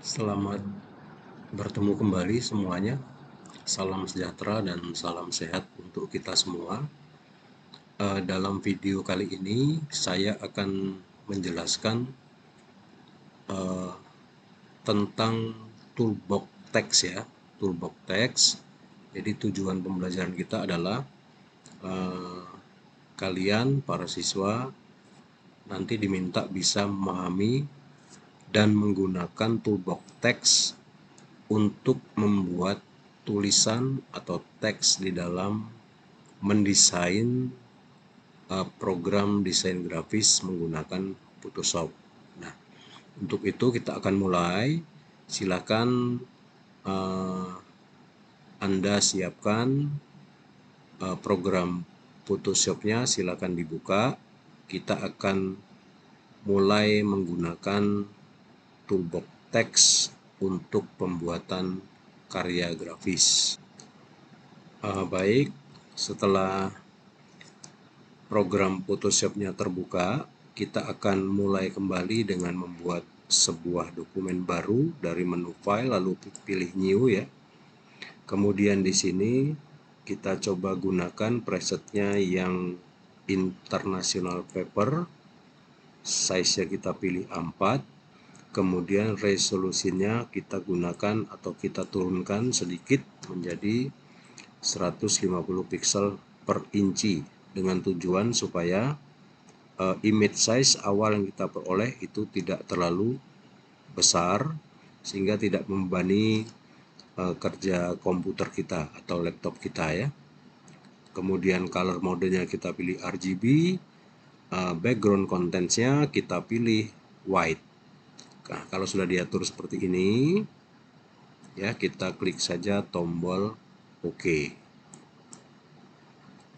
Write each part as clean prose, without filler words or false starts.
Selamat bertemu kembali semuanya. Salam sejahtera dan salam sehat untuk kita semua. Dalam video kali ini saya akan menjelaskan eh, tentang toolbox text ya. Toolbox text. Jadi tujuan pembelajaran kita adalah eh, kalian para siswa nanti diminta bisa memahami dan menggunakan toolbox text untuk membuat tulisan atau teks di dalam mendesain program desain grafis menggunakan Photoshop. Nah, untuk itu kita akan mulai. Silakan uh, Anda siapkan program Photoshopnya, silakan dibuka. Kita akan mulai menggunakan toolbox text untuk pembuatan karya grafis. Baik, setelah program Photoshopnya terbuka, kita akan mulai kembali dengan membuat sebuah dokumen baru dari menu file, lalu pilih new ya. Kemudian di sini kita coba gunakan presetnya yang international paper, size-nya kita pilih A4, kemudian resolusinya kita gunakan atau kita turunkan sedikit menjadi 150 pixel per inci dengan tujuan supaya image size awal yang kita peroleh itu tidak terlalu besar sehingga tidak membebani kerja komputer kita atau laptop kita ya. Kemudian color modenya kita pilih RGB, background contents-nya kita pilih white. Nah, kalau sudah diatur seperti ini ya, kita klik saja tombol OK.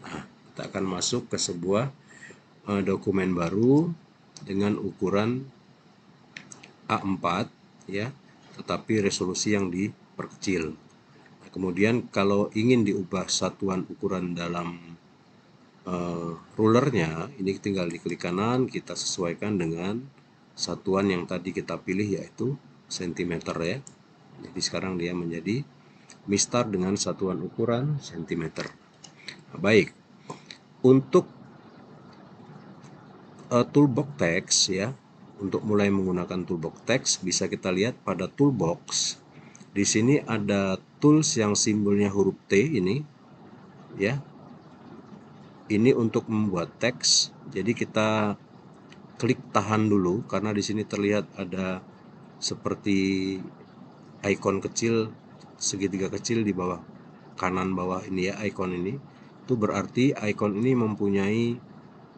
Nah, kita akan masuk ke sebuah dokumen baru dengan ukuran A4 ya, tetapi resolusi yang diperkecil. Nah, kemudian kalau ingin diubah satuan ukuran dalam rulernya, ini tinggal diklik kanan, kita sesuaikan dengan satuan yang tadi kita pilih yaitu cm ya. Jadi sekarang dia menjadi mistar dengan satuan ukuran cm. Nah, baik, untuk toolbox text ya, untuk mulai menggunakan toolbox text bisa kita lihat pada toolbox. Di sini ada tools yang simbolnya huruf T ini ya. Ini untuk membuat teks. Jadi kita klik tahan dulu karena di sini terlihat ada seperti ikon kecil, segitiga kecil di bawah kanan bawah ini ya, ikon ini. Itu berarti ikon ini mempunyai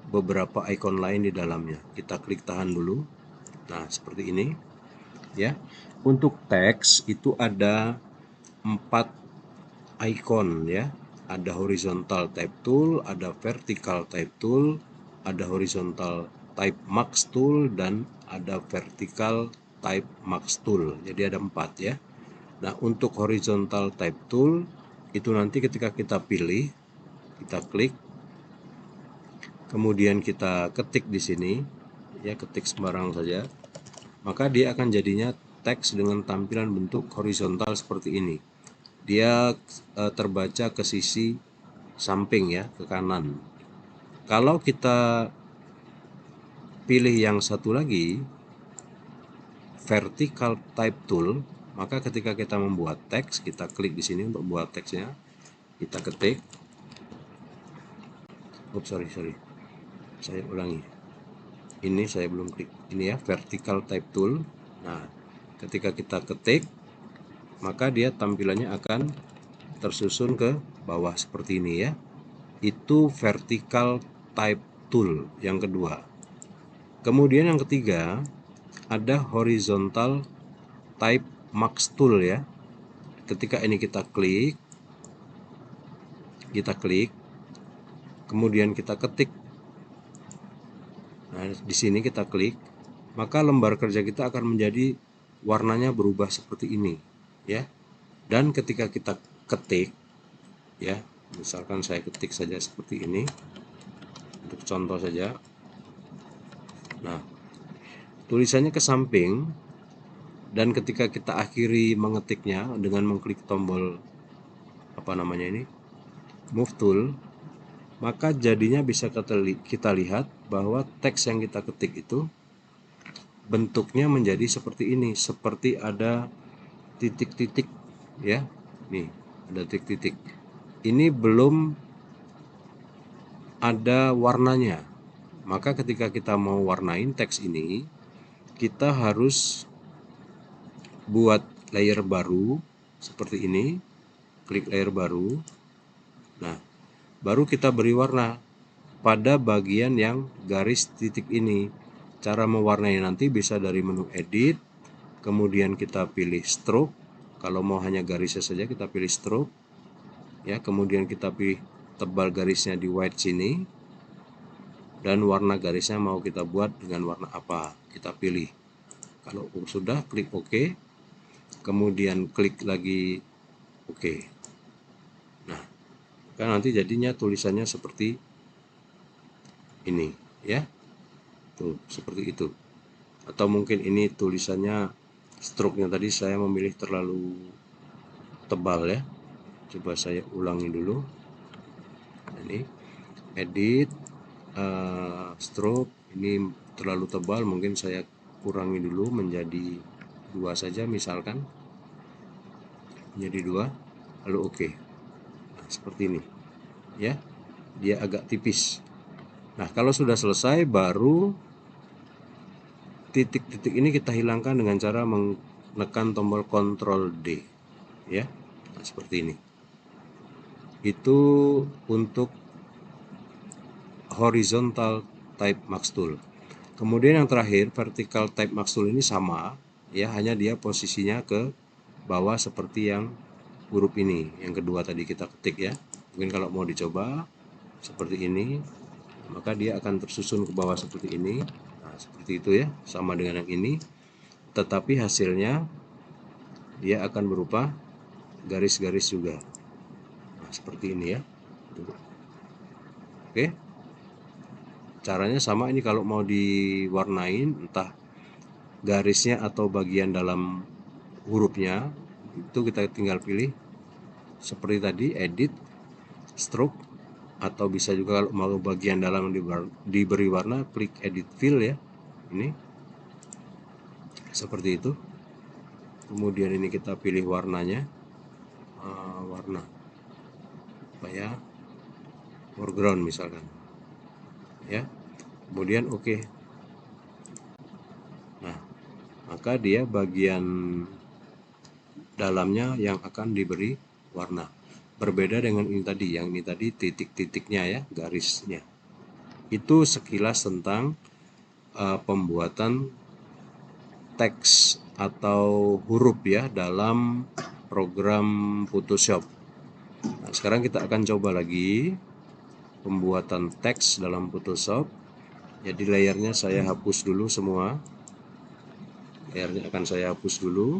beberapa ikon lain di dalamnya. Kita klik tahan dulu. Nah, seperti ini ya. Untuk teks itu ada 4 icon ya. Ada horizontal type tool, ada vertical type tool, ada horizontal type max tool, dan ada vertical type max tool. Jadi ada 4 ya. Nah, untuk horizontal type tool itu nanti ketika kita pilih, kita klik, kemudian kita ketik di sini ya, ketik sembarang saja, maka dia akan jadinya teks dengan tampilan bentuk horizontal seperti ini. Dia terbaca ke sisi samping ya, ke kanan. Kalau kita pilih yang satu lagi, vertical type tool, maka ketika kita membuat teks, kita klik di sini untuk buat teksnya, kita ketik. Sorry, saya ulangi. Ini saya belum klik. Ini ya, vertical type tool. Nah, ketika kita ketik, maka dia tampilannya akan tersusun ke bawah seperti ini ya. Itu vertical type tool yang kedua. Kemudian yang ketiga ada horizontal type max tool ya. Ketika ini kita klik, kemudian kita ketik. Nah, di sini kita klik, maka lembar kerja kita akan menjadi warnanya berubah seperti ini ya. Dan ketika kita ketik ya, misalkan saya ketik saja seperti ini untuk contoh saja. Nah, tulisannya ke samping Dan ketika kita akhiri mengetiknya dengan mengklik tombol move tool, maka jadinya bisa kita lihat bahwa teks yang kita ketik itu bentuknya menjadi seperti ini, seperti ada titik-titik ya. Nih, ada titik-titik. Ini belum ada warnanya. Maka ketika kita mau warnain teks ini, kita harus buat layer baru seperti ini. Klik layer baru. Nah, baru kita beri warna pada bagian yang garis titik ini. Cara mewarnai nanti bisa dari menu edit, kemudian kita pilih stroke. Kalau mau hanya garisnya saja kita pilih stroke ya, kemudian kita pilih tebal garisnya di white sini, dan warna garisnya mau kita buat dengan warna apa kita pilih. Kalau sudah, klik OK, kemudian klik lagi OK. Nah, kan nanti jadinya tulisannya seperti ini ya, tuh seperti itu. Atau mungkin ini tulisannya, stroke-nya tadi saya memilih terlalu tebal ya. Coba saya ulangi dulu. Ini edit, stroke, ini terlalu tebal, mungkin saya kurangi dulu menjadi 2 saja misalkan, menjadi 2, lalu OK. Nah, seperti ini ya, dia agak tipis. Nah, kalau sudah selesai, baru titik-titik ini kita hilangkan dengan cara menekan tombol Ctrl D ya. Nah, seperti ini. Itu untuk horizontal type max tool. Kemudian yang terakhir, vertical type max tool ini sama ya, hanya dia posisinya ke bawah seperti yang huruf ini, yang kedua tadi kita ketik ya. Mungkin kalau mau dicoba seperti ini, maka dia akan tersusun ke bawah seperti ini. Nah, seperti itu ya, sama dengan yang ini, tetapi hasilnya dia akan berupa garis-garis juga. Nah, seperti ini ya. Oke, caranya sama. Ini kalau mau diwarnain, entah garisnya atau bagian dalam hurufnya, itu kita tinggal pilih seperti tadi, edit, stroke, atau bisa juga kalau mau bagian dalam diberi warna, klik edit fill ya. Ini seperti itu. Kemudian ini kita pilih warnanya, warna apa ya, foreground misalkan ya. Kemudian OK. Nah, maka dia bagian dalamnya yang akan diberi warna. Berbeda dengan ini tadi, yang ini tadi titik-titiknya ya, garisnya. Itu sekilas tentang pembuatan teks atau huruf ya dalam program Photoshop. Nah, sekarang kita akan coba lagi pembuatan teks dalam Photoshop. Jadi layarnya saya hapus dulu semua. Layarnya akan saya hapus dulu.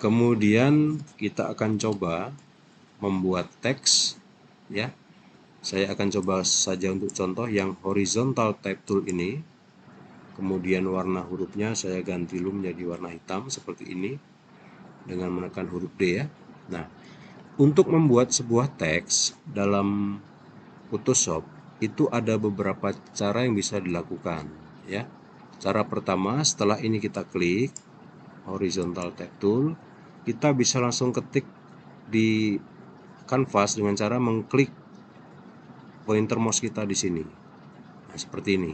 Kemudian kita akan coba membuat teks ya. Saya akan coba saja untuk contoh yang horizontal type tool ini. Kemudian warna hurufnya saya ganti dulu menjadi warna hitam seperti ini dengan menekan huruf D ya. Nah, untuk membuat sebuah teks dalam Photoshop itu ada beberapa cara yang bisa dilakukan ya. Cara pertama, setelah ini kita klik horizontal type tool, kita bisa langsung ketik di kanvas dengan cara mengklik pointer mouse kita di sini. Nah, seperti ini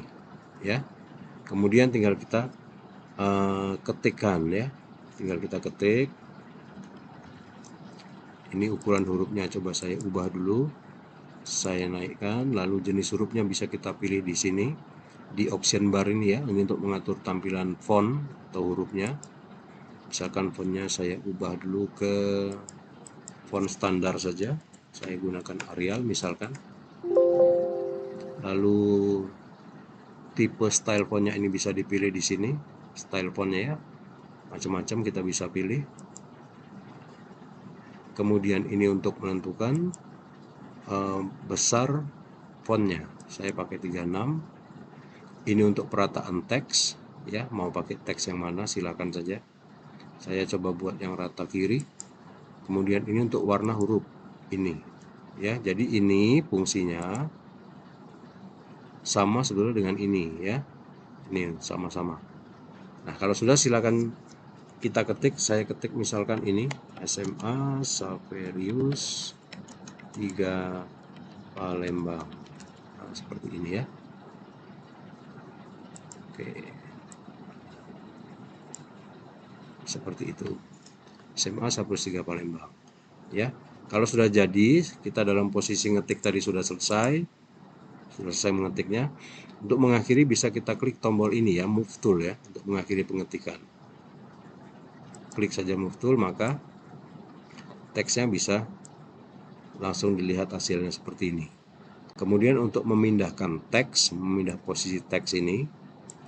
ya. Kemudian tinggal kita ketikkan ya. Tinggal kita ketik. Ini ukuran hurufnya, coba saya ubah dulu. Saya naikkan, lalu jenis hurufnya bisa kita pilih di sini di option bar ini ya. Ini untuk mengatur tampilan font atau hurufnya. Misalkan fontnya saya ubah dulu ke font standar saja. Saya gunakan Arial misalkan. Lalu tipe style fontnya ini bisa dipilih di sini, style fontnya ya, macam-macam kita bisa pilih. Kemudian ini untuk menentukan besar fontnya, saya pakai 36. Ini untuk perataan teks, ya, mau pakai teks yang mana silakan saja. Saya coba buat yang rata kiri. Kemudian ini untuk warna huruf ini, ya. Jadi ini fungsinya sama sebetulnya dengan ini, ya. Ini sama-sama. Nah, kalau sudah silakan kita ketik. Saya ketik misalkan ini SMA Saverius 3 Palembang. Nah, seperti ini ya. Oke, seperti itu. SMA Saverius 3 Palembang. Ya, kalau sudah jadi, kita dalam posisi ngetik tadi sudah selesai mengetiknya. Untuk mengakhiri bisa kita klik tombol ini ya, move tool ya, untuk mengakhiri pengetikan. Klik saja move tool, maka teksnya bisa langsung dilihat hasilnya seperti ini. Kemudian untuk memindahkan teks, memindah posisi teks ini,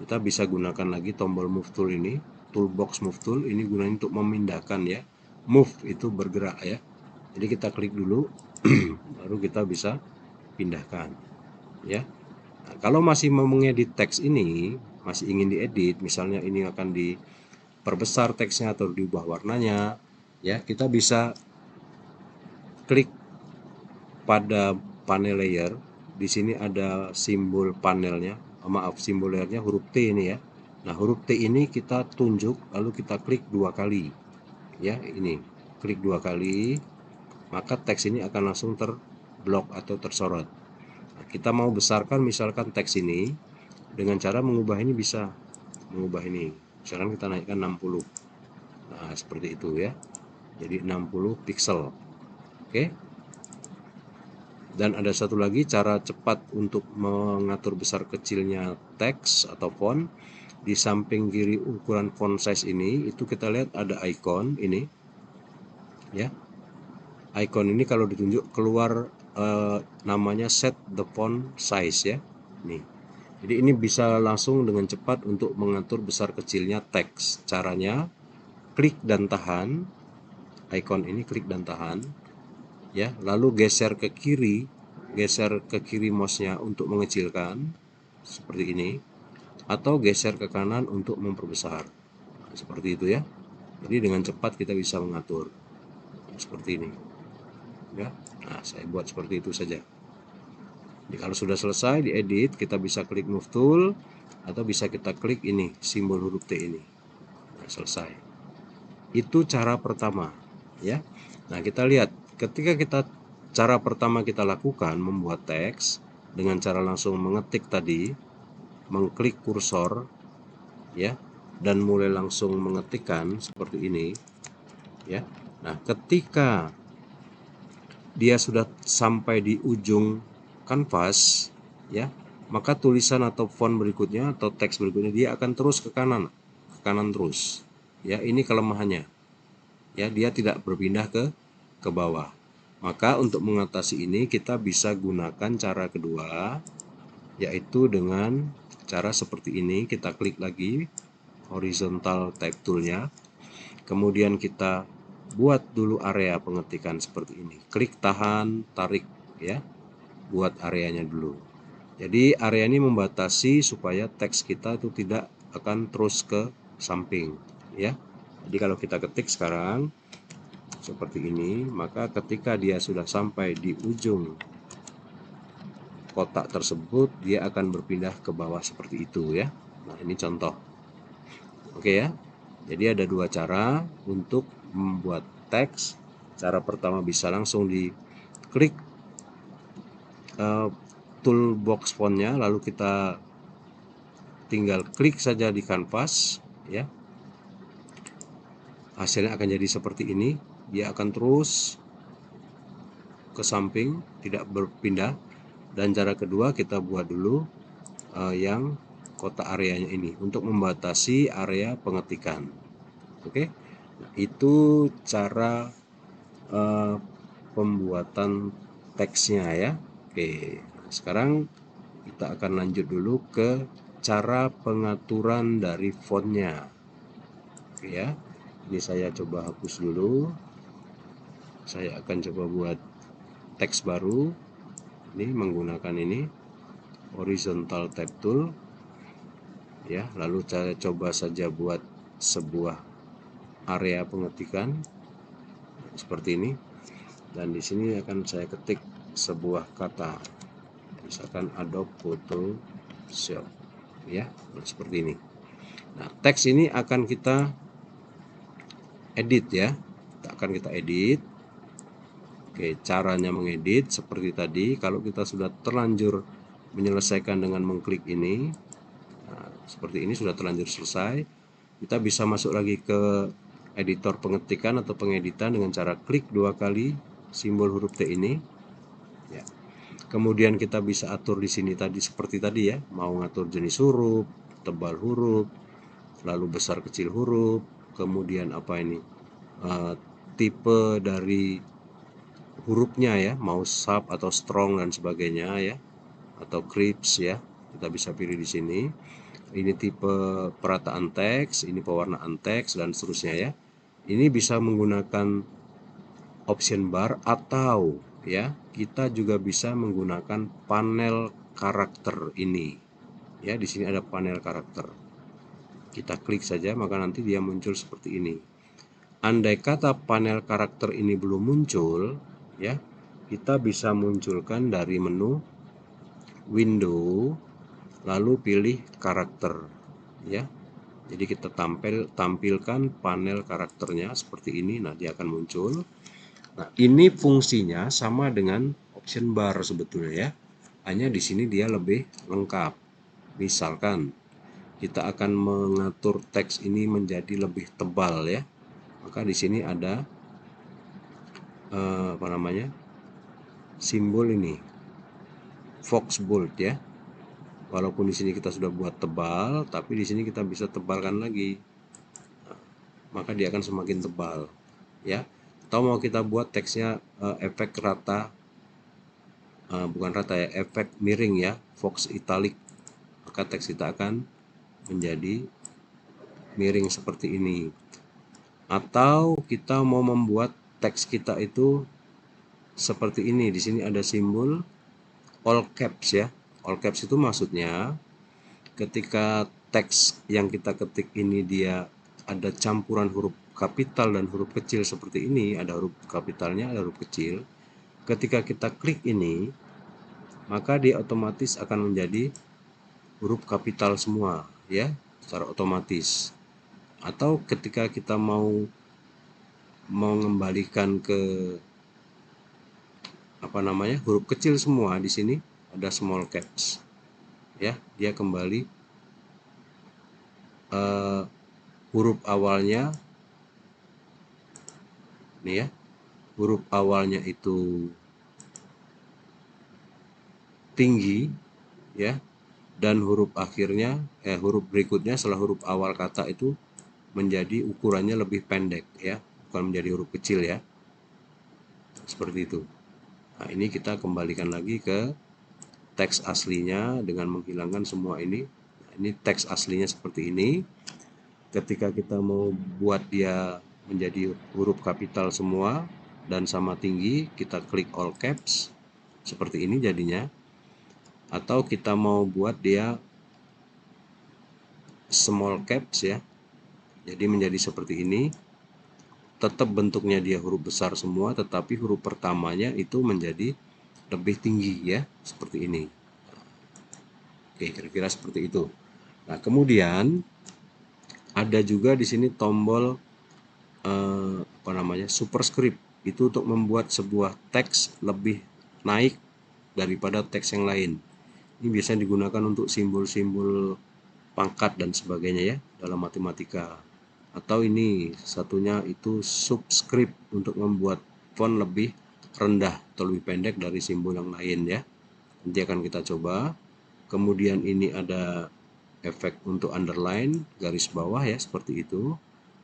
kita bisa gunakan lagi tombol move tool ini, toolbox move tool ini gunanya untuk memindahkan ya. Move itu bergerak ya. Jadi kita klik dulu, baru kita bisa pindahkan ya. Nah, kalau masih mau mengedit teks ini, masih ingin diedit, misalnya ini akan diperbesar teksnya atau diubah warnanya, ya kita bisa klik pada panel layer. Di sini ada simbol panelnya, simbol layernya huruf T ini ya. Nah, huruf T ini kita tunjuk, lalu kita klik 2 kali, ya ini, klik 2 kali, maka teks ini akan langsung terblok atau tersorot. Nah, kita mau besarkan misalkan teks ini dengan cara mengubah ini, bisa mengubah ini, misalkan kita naikkan 60. Nah, seperti itu ya, jadi 60 pixel. Oke. Dan ada satu lagi cara cepat untuk mengatur besar kecilnya teks atau font. Di samping kiri ukuran font size ini, itu kita lihat ada icon ini ya. Icon ini kalau ditunjuk keluar namanya set the font size ya. Nih. Jadi ini bisa langsung dengan cepat untuk mengatur besar kecilnya teks. Caranya klik dan tahan icon ini, klik dan tahan ya, lalu geser ke kiri mouse-nya untuk mengecilkan seperti ini, atau geser ke kanan untuk memperbesar. Nah, seperti itu ya. Jadi dengan cepat kita bisa mengatur seperti ini ya. Nah, saya buat seperti itu saja. Jadi kalau sudah selesai diedit, kita bisa klik move tool atau bisa kita klik ini simbol huruf T ini. Nah, selesai. Itu cara pertama ya. Nah, kita lihat ketika cara pertama kita lakukan membuat teks dengan cara langsung mengetik tadi, mengklik kursor ya, dan mulai langsung mengetikkan seperti ini ya. Nah, ketika dia sudah sampai di ujung kanvas ya, maka tulisan atau font berikutnya atau teks berikutnya dia akan terus ke kanan terus ya. Ini kelemahannya ya, dia tidak berpindah ke bawah. Maka untuk mengatasi ini kita bisa gunakan cara kedua, yaitu dengan cara seperti ini. Kita klik lagi horizontal type toolnya, kemudian kita buat dulu area pengetikan seperti ini. Klik tahan, tarik ya, buat areanya dulu. Jadi area ini membatasi supaya teks kita itu tidak akan terus ke samping ya. Jadi kalau kita ketik sekarang seperti ini, maka ketika dia sudah sampai di ujung kotak tersebut, dia akan berpindah ke bawah seperti itu ya. Nah, ini contoh. Oke ya. Jadi ada dua cara untuk membuat teks. Cara pertama bisa langsung diklik toolbox fontnya, lalu kita tinggal klik saja di kanvas ya. Hasilnya akan jadi seperti ini. Dia akan terus ke samping, tidak berpindah. Dan cara kedua kita buat dulu yang kotak areanya ini untuk membatasi area pengetikan. Oke, nah, itu cara pembuatan teksnya ya. Oke, nah, sekarang kita akan lanjut dulu ke cara pengaturan dari fontnya. Oke ya, ini saya coba hapus dulu. Saya akan coba buat teks baru. Ini menggunakan ini horizontal type tool. ya. Lalu saya coba saja buat sebuah area pengetikan seperti ini, dan di sini akan saya ketik sebuah kata, misalkan Adobe Photoshop, ya. Nah, seperti ini. Nah, teks ini akan kita edit, ya. Akan kita edit. Oke, caranya mengedit seperti tadi. Kalau kita sudah terlanjur menyelesaikan dengan mengklik ini, nah, seperti ini sudah terlanjur selesai, kita bisa masuk lagi ke editor pengetikan atau pengeditan dengan cara klik 2 kali simbol huruf T ini, ya. Kemudian kita bisa atur di sini tadi seperti tadi, ya, mau ngatur jenis huruf, tebal huruf, lalu besar kecil huruf, kemudian apa ini, tipe dari hurufnya, ya, mau sharp atau strong dan sebagainya, ya, atau crisp, ya, kita bisa pilih di sini. Ini tipe perataan teks, ini pewarnaan teks, dan seterusnya, ya. Ini bisa menggunakan option bar, atau, ya, kita juga bisa menggunakan panel karakter ini, ya. Di sini ada panel karakter, kita klik saja maka nanti dia muncul seperti ini. Andai kata panel karakter ini belum muncul, ya, kita bisa munculkan dari menu window, lalu pilih karakter, ya. Jadi kita tampilkan panel karakternya seperti ini. Nah, dia akan muncul. Nah, ini fungsinya sama dengan option bar sebetulnya, ya. Hanya di sini dia lebih lengkap. Misalkan kita akan mengatur teks ini menjadi lebih tebal, ya. Maka di sini ada apa namanya? Simbol ini Fox bold, ya. Walaupun di sini kita sudah buat tebal, tapi di sini kita bisa tebalkan lagi. Maka dia akan semakin tebal, ya. Atau mau kita buat teksnya efek rata, bukan rata, ya, efek miring, ya, Fox italic, maka teks kita akan menjadi miring seperti ini. Atau kita mau membuat teks kita itu seperti ini. Di sini ada simbol all caps, ya. All caps itu maksudnya ketika teks yang kita ketik ini dia ada campuran huruf kapital dan huruf kecil seperti ini, ada huruf kapitalnya, ada huruf kecil. Ketika kita klik ini, maka dia otomatis akan menjadi huruf kapital semua, ya, secara otomatis. Atau ketika kita mau mengembalikan ke apa namanya, huruf kecil semua, di sini ada small caps, ya, dia kembali huruf awalnya nih, ya, huruf awalnya itu tinggi, ya, dan huruf akhirnya huruf berikutnya setelah huruf awal kata itu menjadi ukurannya lebih pendek, ya, bukan menjadi huruf kecil, ya, seperti itu. Nah, ini kita kembalikan lagi ke teks aslinya dengan menghilangkan semua ini. Nah, ini teks aslinya seperti ini. Ketika kita mau buat dia menjadi huruf kapital semua dan sama tinggi, kita klik all caps seperti ini jadinya. Atau kita mau buat dia small caps, ya, jadi menjadi seperti ini. Tetap bentuknya dia huruf besar semua, tetapi huruf pertamanya itu menjadi lebih tinggi, ya, seperti ini. Oke, kira-kira seperti itu. Nah, kemudian ada juga di sini tombol apa namanya, superscript. Itu untuk membuat sebuah teks lebih naik daripada teks yang lain. Ini biasanya digunakan untuk simbol-simbol pangkat dan sebagainya, ya, dalam matematika. Atau ini satunya itu subscript untuk membuat font lebih rendah atau lebih pendek dari simbol yang lain, ya. Nanti akan kita coba. Kemudian ini ada efek untuk underline, garis bawah, ya, seperti itu.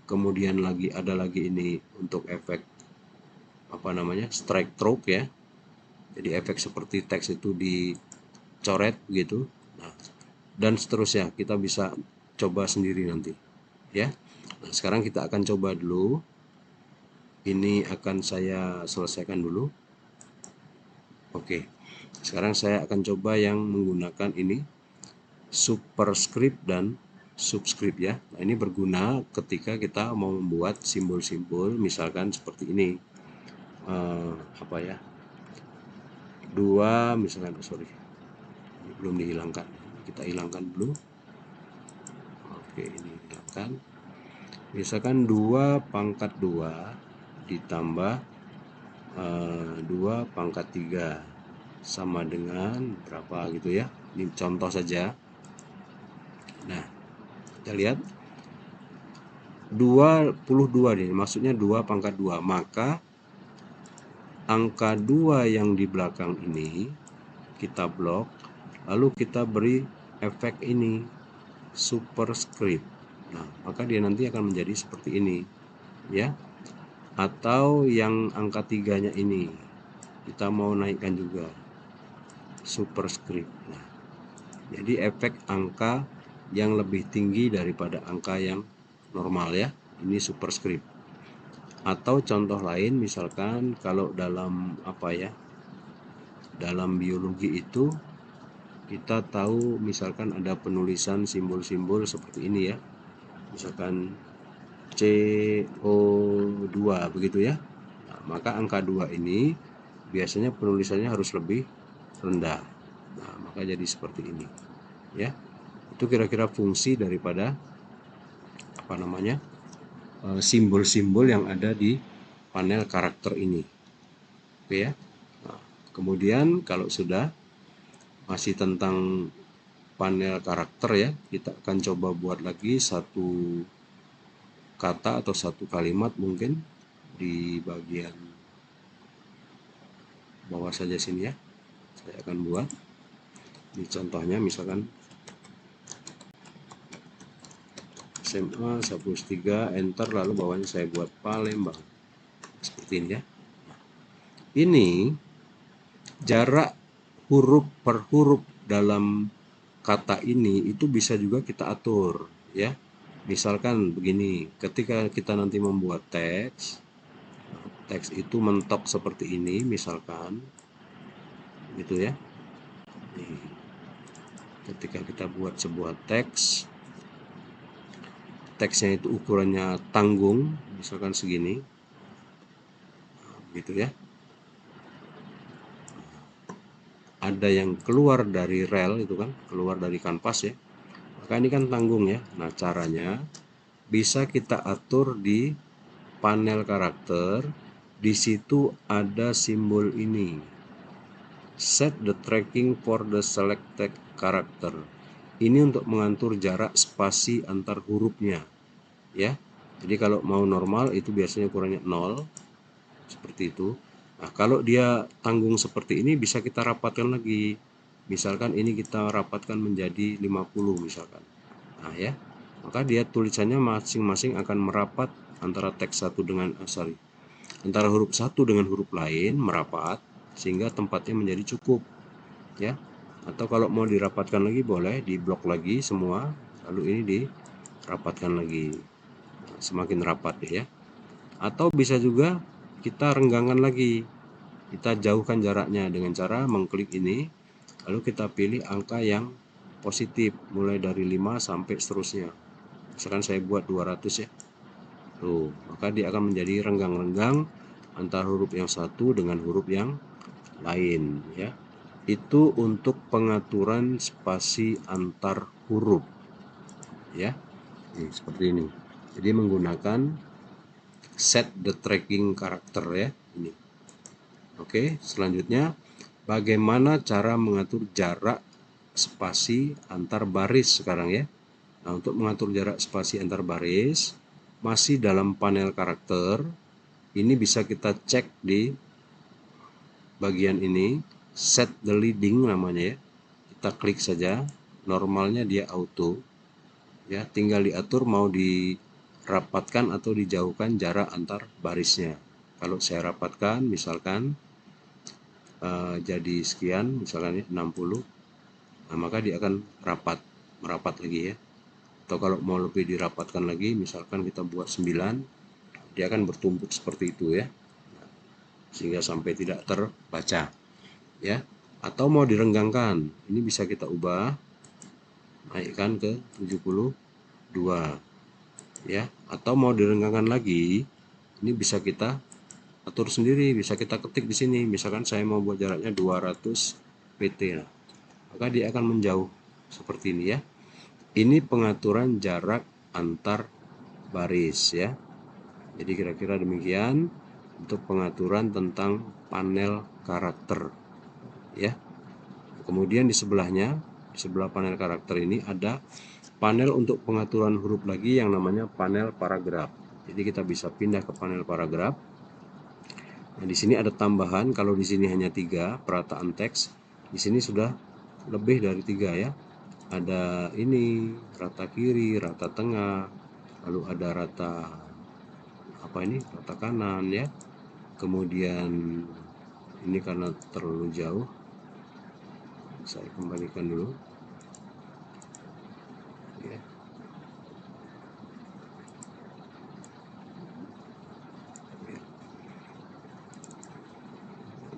Kemudian ada lagi ini untuk efek apa namanya, strike through, ya. Jadi efek seperti teks itu dicoret gitu. Nah, dan seterusnya kita bisa coba sendiri nanti, ya. Nah, sekarang kita akan coba dulu. Ini akan saya selesaikan dulu. Oke. Sekarang saya akan coba yang menggunakan ini superscript dan subscript ya. Nah, ini berguna ketika kita mau membuat simbol-simbol misalkan seperti ini. Apa ya? 2 misalkan, sorry. Ini belum dihilangkan. Kita hilangkan dulu. Oke, ini hilangkan. Misalkan 2 pangkat 2 ditambah 2 pangkat 3 sama dengan berapa gitu ya. Ini contoh saja. Nah, kita lihat 22 nih, maksudnya 2 pangkat 2. Maka angka 2 yang di belakang ini kita blok, lalu kita beri efek ini superscript. Nah, maka dia nanti akan menjadi seperti ini ya. Atau yang angka 3-nya ini kita mau naikkan juga superscript. Nah, jadi efek angka yang lebih tinggi daripada angka yang normal ya. Ini superscript. Atau contoh lain misalkan kalau dalam apa ya? Dalam biologi itu kita tahu misalkan ada penulisan simbol-simbol seperti ini ya. Misalkan CO2 begitu ya. Nah, maka angka 2 ini biasanya penulisannya harus lebih rendah. Nah, maka jadi seperti ini ya. Itu kira-kira fungsi daripada apa namanya? Simbol-simbol yang ada di panel karakter ini. Oke ya. Nah, kemudian kalau sudah masih tentang panel karakter ya, kita akan coba buat lagi satu kata atau satu kalimat mungkin di bagian bawah saja sini ya. Saya akan buat ini contohnya, misalkan SMA 1+3 enter, lalu bawahnya saya buat Palembang seperti ini ya. Ini jarak huruf per huruf dalam kata ini itu bisa juga kita atur ya. Misalkan begini, ketika kita nanti membuat teks itu mentok seperti ini misalkan gitu ya. Ketika kita buat sebuah teksnya itu ukurannya tanggung misalkan segini gitu ya. Ada yang keluar dari rel itu kan, keluar dari kanvas ya. Maka ini kan tanggung ya. Nah, caranya bisa kita atur di panel karakter. Di situ ada simbol ini. Set the tracking for the selected character. Ini untuk mengatur jarak spasi antar hurufnya ya. Jadi kalau mau normal itu biasanya ukurannya 0 seperti itu. Nah, kalau dia tanggung seperti ini bisa kita rapatkan lagi. Misalkan ini kita rapatkan menjadi 50 misalkan. Nah ya, maka dia tulisannya masing-masing akan merapat antara teks satu dengan antara huruf satu dengan huruf lain merapat sehingga tempatnya menjadi cukup ya. Atau kalau mau dirapatkan lagi boleh diblok lagi semua, lalu ini dirapatkan lagi. Nah, semakin rapat ya. Atau bisa juga kita renggangkan lagi, kita jauhkan jaraknya dengan cara mengklik ini, lalu kita pilih angka yang positif mulai dari 5 sampai seterusnya. Misalkan saya buat 200 ya. Tuh, maka dia akan menjadi renggang-renggang antara huruf yang satu dengan huruf yang lain ya. Itu untuk pengaturan spasi antar huruf ya. Seperti ini. Jadi menggunakan set the tracking karakter ya ini. Oke, selanjutnya bagaimana cara mengatur jarak spasi antar baris sekarang ya. Nah, untuk mengatur jarak spasi antar baris masih dalam panel karakter. Ini bisa kita cek di bagian ini, set the leading namanya ya. Kita klik saja, normalnya dia auto ya, tinggal diatur mau dirapatkan atau dijauhkan jarak antar barisnya. Kalau saya rapatkan misalkan jadi sekian misalkan ya 60, nah maka dia akan merapat lagi ya. Atau kalau mau lebih dirapatkan lagi misalkan kita buat 9, dia akan bertumpuk seperti itu ya, sehingga sampai tidak terbaca ya. Atau mau direnggangkan, ini bisa kita ubah, naikkan ke 70, ya. Atau mau direnggangkan lagi, ini bisa kita atur sendiri, bisa kita ketik di sini. Misalkan saya mau buat jaraknya 200 pt, nah, maka dia akan menjauh seperti ini ya. Ini pengaturan jarak antar baris ya. Jadi kira-kira demikian untuk pengaturan tentang panel karakter ya. Kemudian di sebelahnya, di sebelah panel karakter ini ada panel untuk pengaturan huruf lagi yang namanya panel paragraf. Jadi kita bisa pindah ke panel paragraf. Nah, di sini ada tambahan, kalau di sini hanya 3 perataan teks, di sini sudah lebih dari 3 ya. Ada ini rata kiri, rata tengah, lalu ada rata rata kanan ya. Kemudian ini karena terlalu jauh, saya kembalikan dulu ya.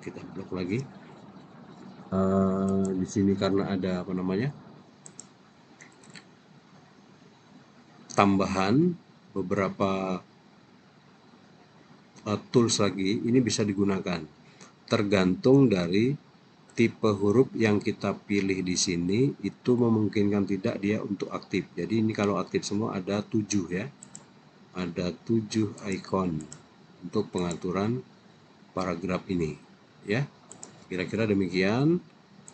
Kita blok lagi. Di sini karena ada tambahan beberapa tools lagi, ini bisa digunakan tergantung dari tipe huruf yang kita pilih di sini, itu memungkinkan tidak dia untuk aktif. Jadi ini kalau aktif semua ada 7 ya, ada 7 icon untuk pengaturan paragraf ini ya. Kira-kira demikian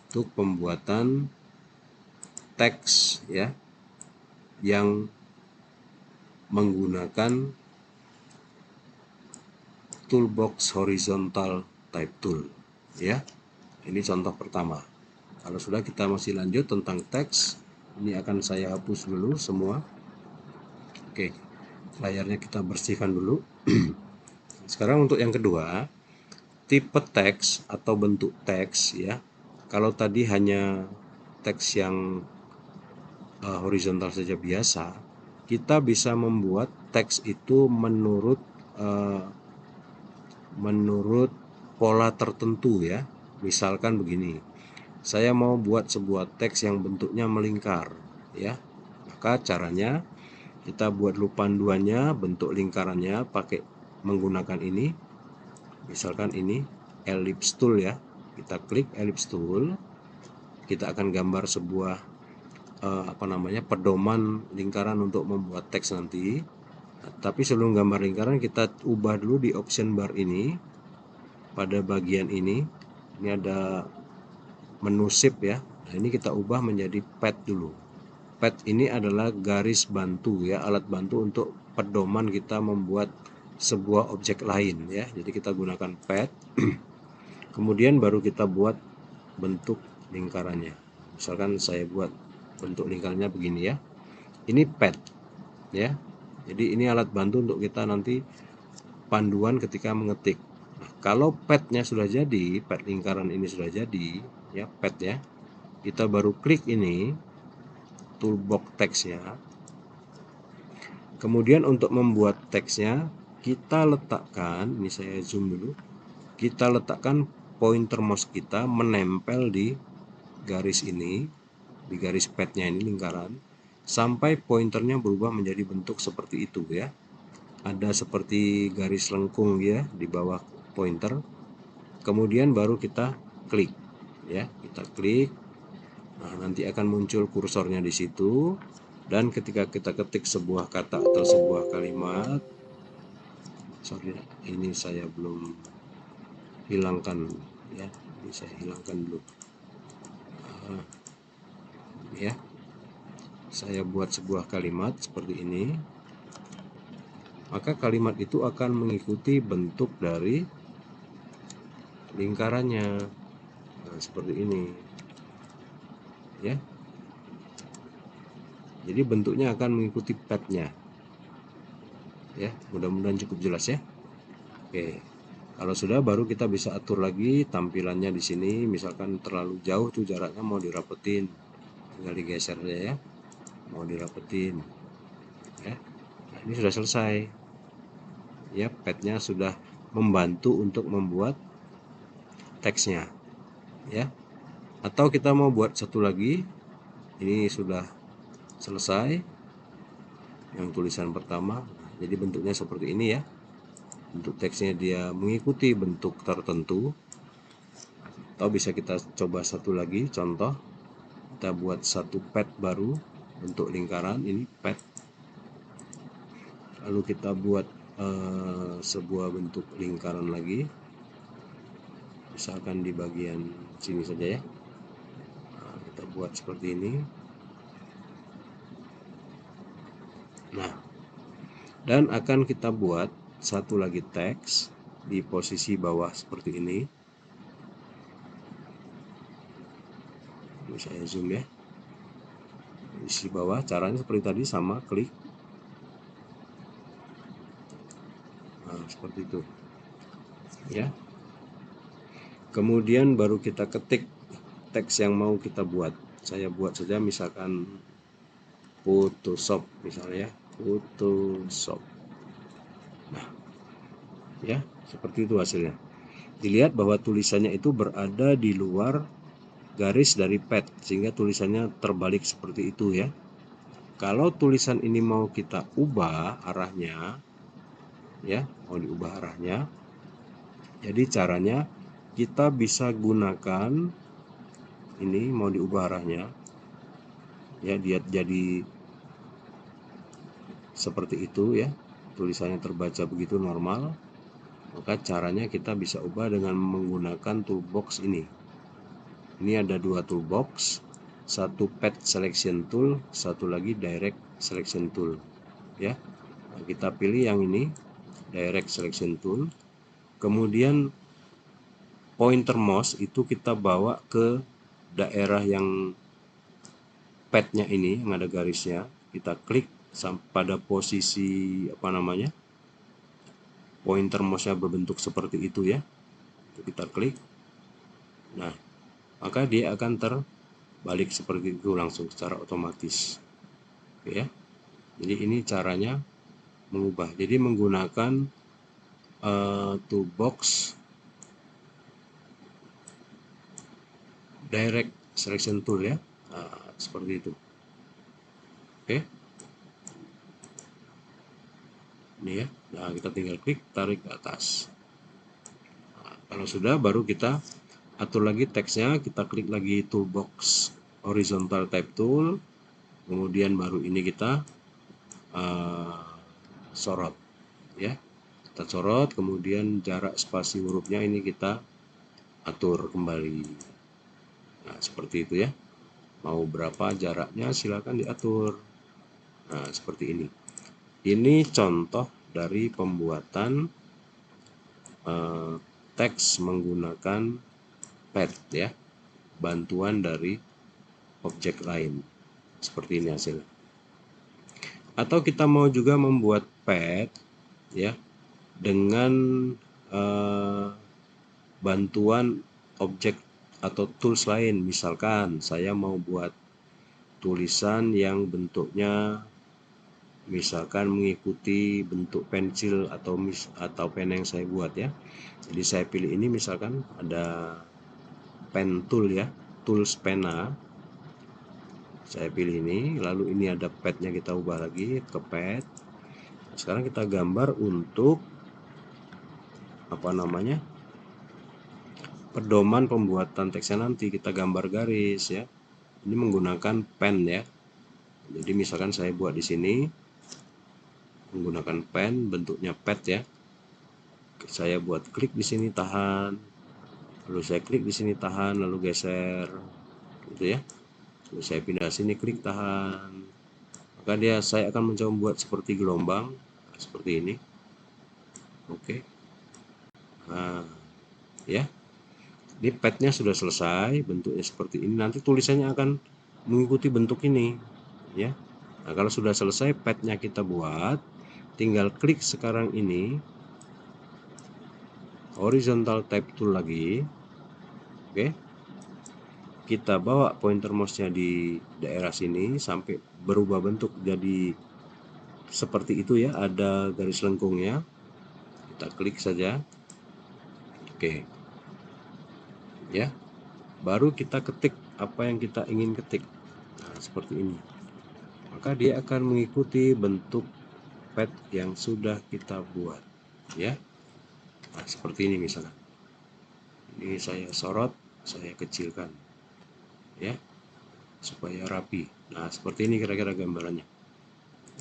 untuk pembuatan teks ya yang menggunakan toolbox horizontal type tool ya. Ini contoh pertama. Kalau sudah, kita masih lanjut tentang teks. Ini akan saya hapus dulu semua. Oke, layarnya kita bersihkan dulu. Sekarang untuk yang kedua, tipe teks atau bentuk teks ya. Kalau tadi hanya teks yang horizontal saja biasa, kita bisa membuat teks itu menurut pola tertentu ya. Misalkan begini, saya mau buat sebuah teks yang bentuknya melingkar ya. Maka caranya kita buat dulu panduannya, bentuk lingkarannya pakai menggunakan ini. Misalkan ini ellipse tool ya. Kita klik ellipse tool, kita akan gambar sebuah pedoman lingkaran untuk membuat teks nanti. Nah, tapi sebelum gambar lingkaran, kita ubah dulu di option bar ini. Pada bagian ini ada menu shape ya. Nah, ini kita ubah menjadi pad dulu. Pad ini adalah garis bantu ya, alat bantu untuk pedoman kita membuat sebuah objek lain ya. Jadi kita gunakan pad. Kemudian baru kita buat bentuk lingkarannya. Misalkan saya buat bentuk lingkarannya begini ya. Ini pad ya. Jadi ini alat bantu untuk kita nanti panduan ketika mengetik. Nah, kalau padnya sudah jadi, pad lingkaran ini sudah jadi ya, pad ya. Kita baru klik ini toolbox teksnya. Kemudian untuk membuat teksnya, kita letakkan, ini saya zoom dulu, kita letakkan pointer mouse kita menempel di garis ini, di garis padnya ini lingkaran, sampai pointernya berubah menjadi bentuk seperti itu ya. Ada seperti garis lengkung ya di bawah pointer. Kemudian baru kita klik ya, kita klik. Nah, nanti akan muncul kursornya di situ, dan ketika kita ketik sebuah kata atau sebuah kalimat, sorry ini saya belum hilangkan ya, ini saya hilangkan dulu ya. Saya buat sebuah kalimat seperti ini, maka kalimat itu akan mengikuti bentuk dari lingkarannya. Nah, seperti ini ya. Jadi bentuknya akan mengikuti padnya ya. Mudah-mudahan cukup jelas ya. Oke, kalau sudah, baru kita bisa atur lagi tampilannya di sini. Misalkan terlalu jauh tuh jaraknya, mau dirapetin, tinggal digeser saja ya. Mau dirapetin ya. Nah, ini sudah selesai ya, padnya sudah membantu untuk membuat teksnya ya. Atau kita mau buat satu lagi, ini sudah selesai. yang tulisan pertama. Jadi bentuknya seperti ini ya. Bentuk teksnya dia mengikuti bentuk tertentu. Atau bisa kita coba satu lagi contoh. Kita buat satu pad baru bentuk lingkaran, ini pad. Lalu kita buat sebuah bentuk lingkaran lagi, misalkan di bagian sini saja ya. Nah, kita buat seperti ini. Nah, dan akan kita buat satu lagi teks di posisi bawah seperti ini. Ini saya zoom ya. Di bawah caranya seperti tadi, sama, klik. Nah, seperti itu ya. Kemudian baru kita ketik teks yang mau kita buat. Saya buat saja misalkan Photoshop misalnya ya, Photoshop. Nah, ya, seperti itu hasilnya. Dilihat bahwa tulisannya itu berada di luar garis dari pad sehingga tulisannya terbalik seperti itu ya. Kalau tulisan ini mau kita ubah arahnya ya, mau diubah arahnya. Jadi caranya kita bisa gunakan ini, mau diubah arahnya ya, dia jadi seperti itu ya, tulisannya terbaca begitu normal. Maka caranya kita bisa ubah dengan menggunakan toolbox ini. Ini ada dua toolbox, satu pad selection tool, satu lagi direct selection tool ya. Nah, kita pilih yang ini, direct selection tool. Kemudian pointer mouse itu kita bawa ke daerah yang padnya ini yang ada garisnya, kita klik pada posisi pointer mouse-nya berbentuk seperti itu ya. Kita klik. Nah, maka dia akan terbalik seperti itu langsung secara otomatis. Oke ya. Jadi ini caranya mengubah. Jadi menggunakan toolbox direct selection tool ya. Nah, seperti itu. Oke. Ini ya. Nah, kita tinggal klik, tarik ke atas. Nah, kalau sudah, baru kita atur lagi teksnya. Kita klik lagi toolbox horizontal type tool. Kemudian baru ini kita sorot ya. Kita sorot, kemudian jarak spasi hurufnya ini kita atur kembali. Nah, seperti itu ya. Mau berapa jaraknya silakan diatur. Nah, seperti ini. Ini contoh dari pembuatan teks menggunakan pad ya. Bantuan dari objek lain. Seperti ini hasilnya. Atau kita mau juga membuat pad ya dengan bantuan objek atau tools lain. Misalkan saya mau buat tulisan yang bentuknya misalkan mengikuti bentuk pensil atau pen yang saya buat ya. Jadi saya pilih ini, misalkan ada pen tool ya, tools pena. Saya pilih ini, lalu ini ada padnya, kita ubah lagi ke pad. Sekarang kita gambar untuk pedoman pembuatan teksnya nanti. Kita gambar garis ya. Ini menggunakan pen ya. Jadi misalkan saya buat di sini menggunakan pen, bentuknya pad ya. Saya buat klik di sini, tahan. Lalu saya klik di sini, tahan, lalu geser. Gitu ya. Lalu saya pindah sini, klik, tahan. Maka saya akan mencoba membuat seperti gelombang seperti ini. Oke. Nah, ya. Ini padnya sudah selesai, bentuknya seperti ini. Nanti tulisannya akan mengikuti bentuk ini, ya. Nah, kalau sudah selesai padnya kita buat, tinggal klik sekarang ini horizontal type tool lagi. Oke. Kita bawa pointer mouse-nya di daerah sini sampai berubah bentuk jadi seperti itu ya, ada garis lengkungnya. Kita klik saja. Oke. Ya. Baru kita ketik apa yang kita ingin ketik. Nah, seperti ini. maka dia akan mengikuti bentuk pad yang sudah kita buat, ya. Nah, seperti ini misalnya. Ini saya sorot, saya kecilkan, ya, supaya rapi. Nah, seperti ini kira-kira gambarannya,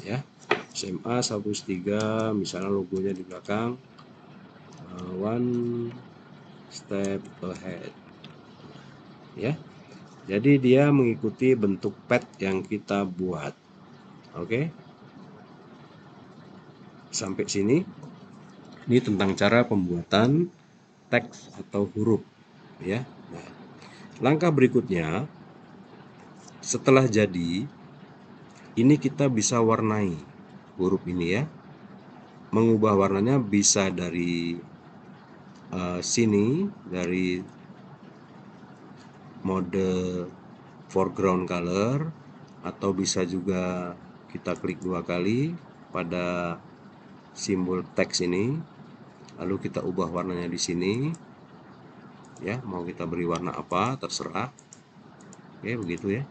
ya. SMA 103, misalnya logonya di belakang, one step ahead, ya. Jadi dia mengikuti bentuk pad yang kita buat. Oke. Sampai sini. Ini tentang cara pembuatan teks atau huruf, ya. Nah, langkah berikutnya setelah jadi, ini kita bisa warnai huruf ini, ya. Mengubah warnanya bisa dari sini, dari mode foreground color, atau bisa juga kita klik 2 kali pada simbol teks ini, lalu kita ubah warnanya di sini, ya. Mau kita beri warna apa terserah, oke, begitu, ya.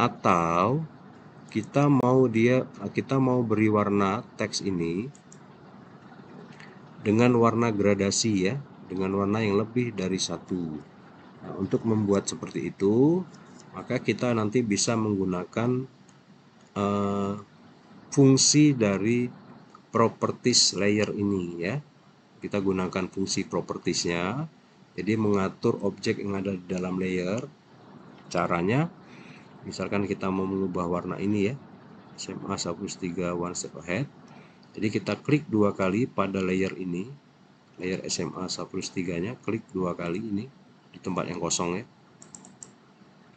Atau kita mau beri warna teks ini dengan warna gradasi, ya, dengan warna yang lebih dari satu. Nah, untuk membuat seperti itu, maka kita nanti bisa menggunakan fungsi dari properties layer ini, ya. Kita gunakan fungsi propertiesnya, jadi mengatur objek yang ada di dalam layer. Caranya, misalkan kita mau mengubah warna ini, ya, SMA 103 one step ahead. Jadi kita klik 2 kali pada layer ini, layer SMA 103 nya, klik 2 kali ini di tempat yang kosong, ya.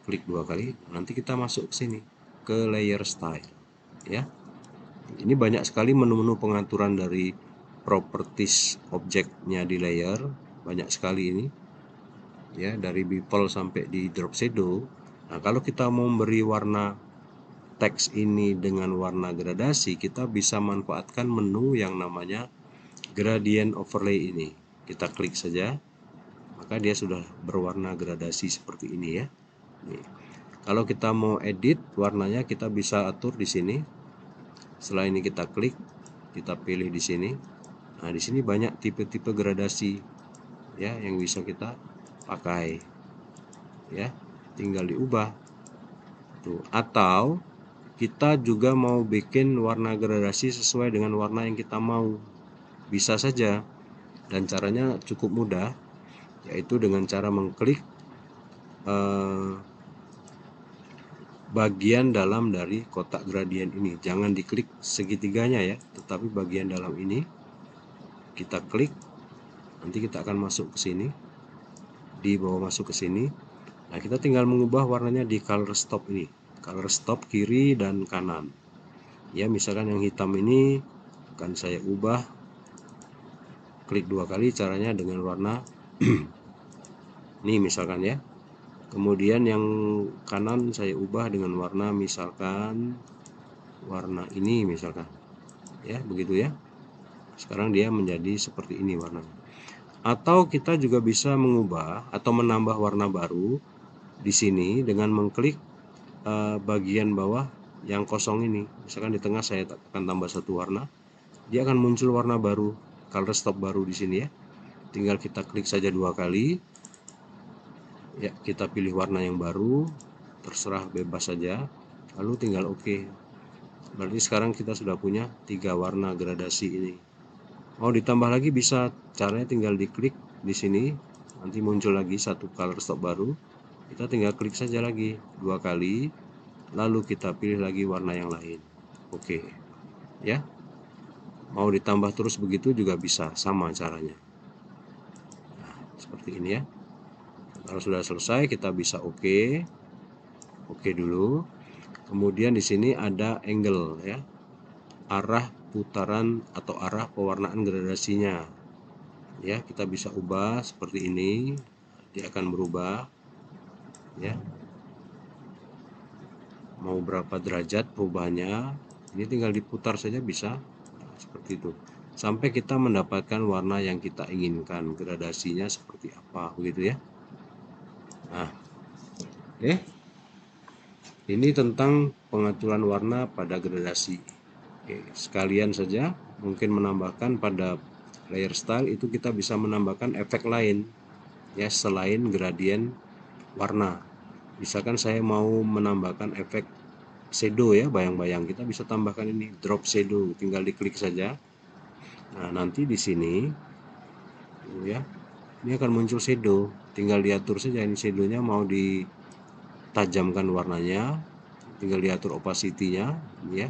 Klik 2 kali, nanti kita masuk ke sini ke layer style, ya. Ini banyak sekali menu-menu pengaturan dari properties objeknya di layer, banyak sekali ini, ya, dari bevel sampai di drop shadow. Nah, kalau kita mau memberi warna teks ini dengan warna gradasi, kita bisa manfaatkan menu yang namanya gradient overlay ini. Kita klik saja, maka dia sudah berwarna gradasi seperti ini, ya. Nih. Kalau kita mau edit warnanya, kita bisa atur di sini. Setelah ini kita klik, kita pilih di sini. Nah, di sini banyak tipe-tipe gradasi, ya, yang bisa kita pakai, ya. Tinggal diubah tuh. Atau kita juga mau bikin warna gradasi sesuai dengan warna yang kita mau, bisa saja. Dan caranya cukup mudah, yaitu dengan cara mengklik bagian dalam dari kotak gradien ini. Jangan diklik segitiganya, ya, tetapi bagian dalam ini kita klik. Nanti kita akan masuk ke sini, di bawah masuk ke sini. Nah, kita tinggal mengubah warnanya di color stop ini, color stop kiri dan kanan, ya. Misalkan yang hitam ini akan saya ubah, klik 2 kali, caranya dengan warna ini misalkan, ya. Kemudian yang kanan saya ubah dengan warna, misalkan warna ini misalkan, ya, begitu, ya. Sekarang dia menjadi seperti ini warnanya. Atau kita juga bisa mengubah atau menambah warna baru di sini dengan mengklik bagian bawah yang kosong ini. Misalkan di tengah saya akan tambah satu warna, dia akan muncul warna baru, color stop baru di sini, ya. Tinggal kita klik saja 2 kali, ya, kita pilih warna yang baru, terserah, bebas saja, lalu tinggal oke. Berarti sekarang kita sudah punya 3 warna gradasi ini. Mau ditambah lagi bisa, caranya tinggal diklik di sini, nanti muncul lagi satu color stop baru. Kita tinggal klik saja lagi 2 kali, lalu kita pilih lagi warna yang lain. Oke, ya. Mau ditambah terus begitu juga bisa, sama caranya. Nah, seperti ini, ya. Kalau sudah selesai, kita bisa oke dulu. Kemudian di sini ada angle, ya, arah putaran atau arah pewarnaan gradasinya, ya. Kita bisa ubah seperti ini, dia akan berubah, ya. Mau berapa derajat perubahannya, ini tinggal diputar saja bisa, nah, seperti itu, sampai kita mendapatkan warna yang kita inginkan, gradasinya seperti apa, begitu, ya. Nah, oke. Ini tentang pengaturan warna pada gradasi. Oke, sekalian saja mungkin menambahkan pada layer style itu kita bisa menambahkan efek lain ya selain gradien warna. Misalkan saya mau menambahkan efek shadow ya, bayang-bayang, kita bisa tambahkan ini drop shadow, tinggal diklik saja. Nah, nanti di sini ya, ini akan muncul shadow, tinggal diatur saja ini shadownya mau ditajamkan warnanya, tinggal diatur opacity-nya ya.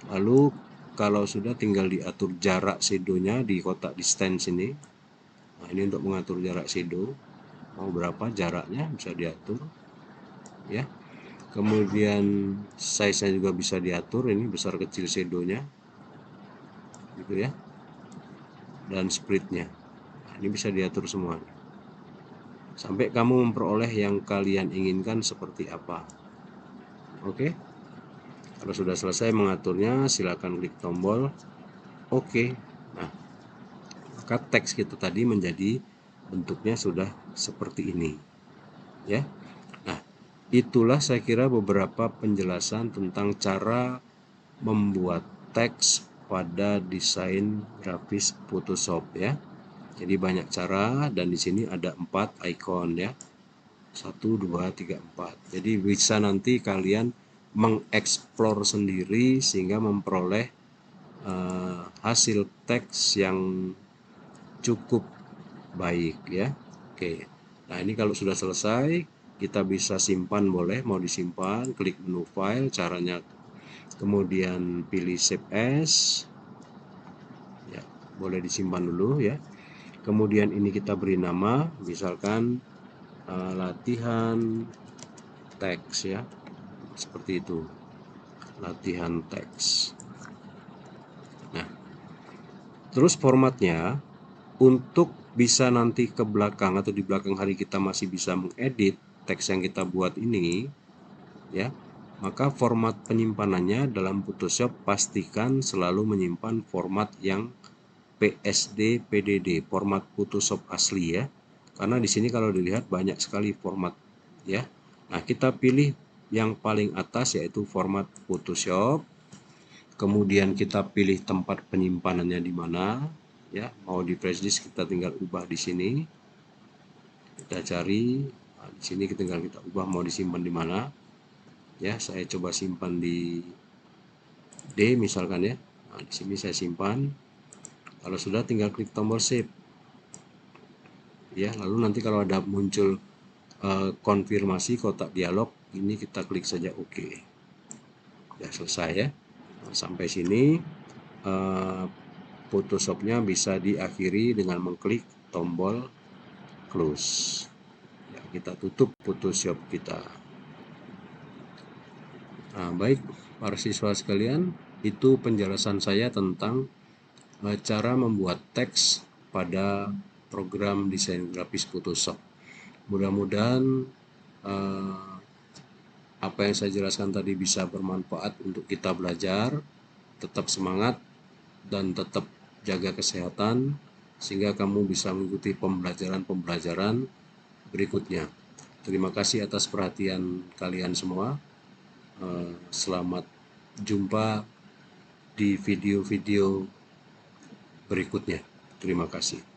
Lalu kalau sudah tinggal diatur jarak shadownya di kotak distance ini. Nah, ini untuk mengatur jarak shadow, mau berapa jaraknya bisa diatur ya. Kemudian size-nya juga bisa diatur, ini besar kecil shadownya gitu ya, dan spread-nya. Nah, ini bisa diatur semuanya sampai kamu memperoleh yang kalian inginkan seperti apa. Oke, kalau sudah selesai mengaturnya silakan klik tombol oke. Nah, maka teks kita tadi menjadi bentuknya sudah seperti ini ya. Nah, itulah saya kira beberapa penjelasan tentang cara membuat teks pada desain grafis Photoshop ya. Jadi banyak cara dan di sini ada 4 icon ya. 1 2 3 4. Jadi bisa nanti kalian mengeksplor sendiri sehingga memperoleh hasil teks yang cukup baik ya. Oke. Nah, ini kalau sudah selesai kita bisa simpan, boleh mau disimpan, klik menu file, caranya kemudian pilih save as ya, boleh disimpan dulu ya. Kemudian ini kita beri nama, misalkan latihan teks ya, seperti itu, latihan teks. Nah, terus formatnya untuk bisa nanti ke belakang atau di belakang hari kita masih bisa mengedit teks yang kita buat ini ya, maka format penyimpanannya dalam Photoshop pastikan selalu menyimpan format yang PSD PDD, format Photoshop asli ya. Karena di sini kalau dilihat banyak sekali format ya. Nah, kita pilih yang paling atas yaitu format Photoshop. Kemudian kita pilih tempat penyimpanannya di mana ya. Mau di flash disk kita tinggal ubah di sini. Kita cari, nah, di sini tinggal kita ubah mau disimpan di mana. Ya, saya coba simpan di D misalkan ya. Nah, di sini saya simpan. Kalau sudah tinggal klik tombol save. Ya, lalu nanti kalau ada muncul konfirmasi kotak dialog, ini kita klik saja OK. Ya, selesai ya. Nah, sampai sini Photoshopnya bisa diakhiri dengan mengklik tombol close. Ya, kita tutup Photoshop kita. Nah, baik para siswa sekalian, itu penjelasan saya tentang cara membuat teks pada program desain grafis Photoshop. Mudah-mudahan apa yang saya jelaskan tadi bisa bermanfaat untuk kita belajar, tetap semangat dan tetap jaga kesehatan sehingga kamu bisa mengikuti pembelajaran-pembelajaran berikutnya. Terima kasih atas perhatian kalian semua. Selamat jumpa di video-video berikutnya. Terima kasih.